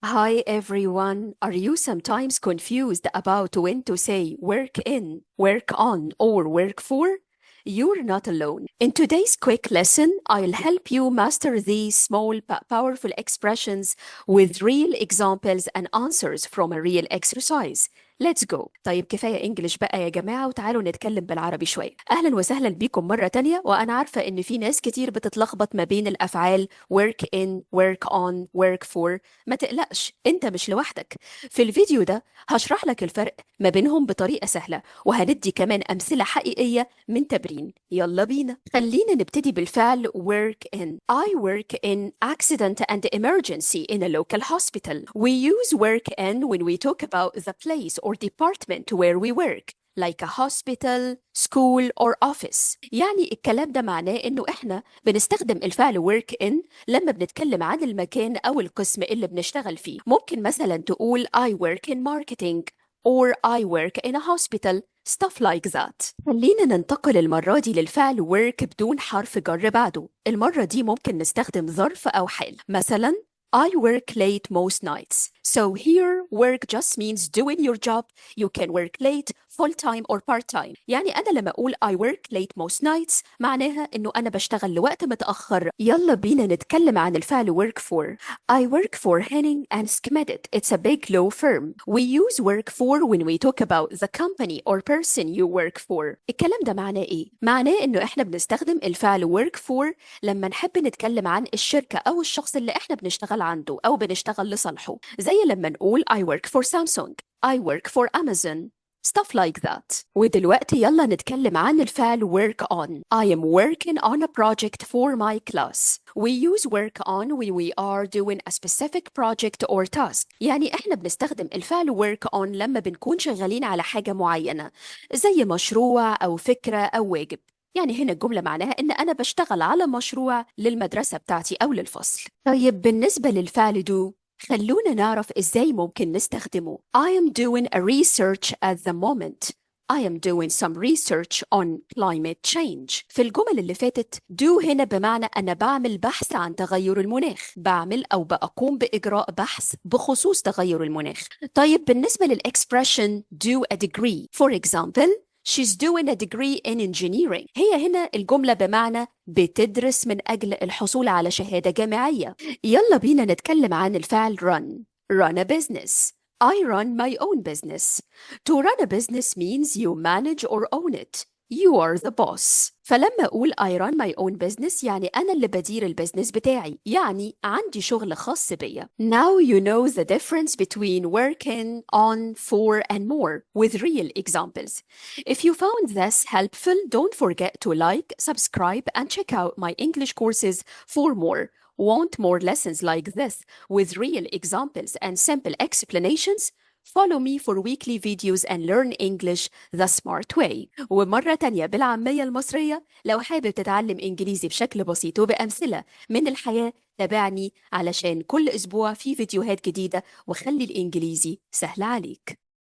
Hi everyone. Are you sometimes confused about when to say work in, work on, or work for? You're not alone. In today's quick lesson, I'll help you master these small but powerful expressions with real examples and answers from a real exercise. Let's go. طيب كفاية انجلش بقى يا جماعة وتعالوا نتكلم بالعربي شوية. أهلا وسهلا بيكم مرة تانية، وأنا عارفة إن في ناس كتير بتتلخبط ما بين الأفعال work in, work on, work for. ما تقلقش، انت مش لوحدك. في الفيديو ده هشرح لك الفرق ما بينهم بطريقة سهلة، وهندي كمان أمثلة حقيقية من تمرين. يلا بينا، خلينا نبتدي بالفعل work in. I work in accident and emergency in a local hospital. We use work in when we talk about the place or department where we work, like a hospital, school or office. يعني الكلام ده معناه إنه إحنا بنستخدم الفعل work in لما بنتكلم عن المكان أو القسم اللي بنشتغل فيه. ممكن مثلا تقول I work in marketing or I work in a hospital, stuff like that. خلينا ننتقل المرة دي للفعل work بدون حرف جر بعده. المرة دي ممكن نستخدم ظرف أو حال. مثلا I work late most nights. So here work just means doing your job. You can work late, full time or part time. يعني أنا لما أقول I work late most nights معناها إنه أنا بشتغل لوقت متأخر. يلا بينا نتكلم عن الفعل work for. I work for Henning and Schmidt. It's a big law firm. We use work for when we talk about the company or person you work for. الكلام ده معناه إيه؟ معناه إنه إحنا بنستخدم الفعل work for لما نحب نتكلم عن الشركة أو الشخص اللي إحنا بنشتغل عنده أو بنشتغل لصالحه. زي لما نقول I work for Samsung, I work for Amazon, stuff like that. ودلوقتي يلا نتكلم عن الفعل work on. I am working on a project for my class. We use work on when we are doing a specific project or task. يعني احنا بنستخدم الفعل work on لما بنكون شغالين على حاجة معينة، زي مشروع أو فكرة أو واجب. يعني هنا الجملة معناها إن أنا بشتغل على مشروع للمدرسة بتاعتي أو للفصل. طيب بالنسبة للفعل do، خلونا نعرف إزاي ممكن نستخدمه. I am doing a research at the moment. I am doing some research on climate change. في الجمل اللي فاتت do هنا بمعنى أنا بعمل بحث عن تغير المناخ، بعمل أو بقوم بإجراء بحث بخصوص تغير المناخ. طيب بالنسبة للإكسبريشن do a degree. For example, she's doing a degree in engineering. هي هنا الجملة بمعنى بتدرس من أجل الحصول على شهادة جامعية. يلا بينا نتكلم عن الفعل run. Run a business. I run my own business. To run a business means you manage or own it. You are the boss. فلما أقول I run my own business يعني أنا اللي بدير البزنس بتاعي، يعني عندي شغل خاص بيا. Now you know the difference between working on, for and more with real examples. If you found this helpful, don't forget to like, subscribe and check out my English courses for more. Want more lessons like this with real examples and simple explanations? Follow me for weekly videos and learn English the smart way. ومرة تانية بالعامية المصرية، لو حابب تتعلم إنجليزي بشكل بسيط وبأمثلة من الحياة، تابعني علشان كل أسبوع في فيديوهات جديدة، وخلي الإنجليزي سهل عليك.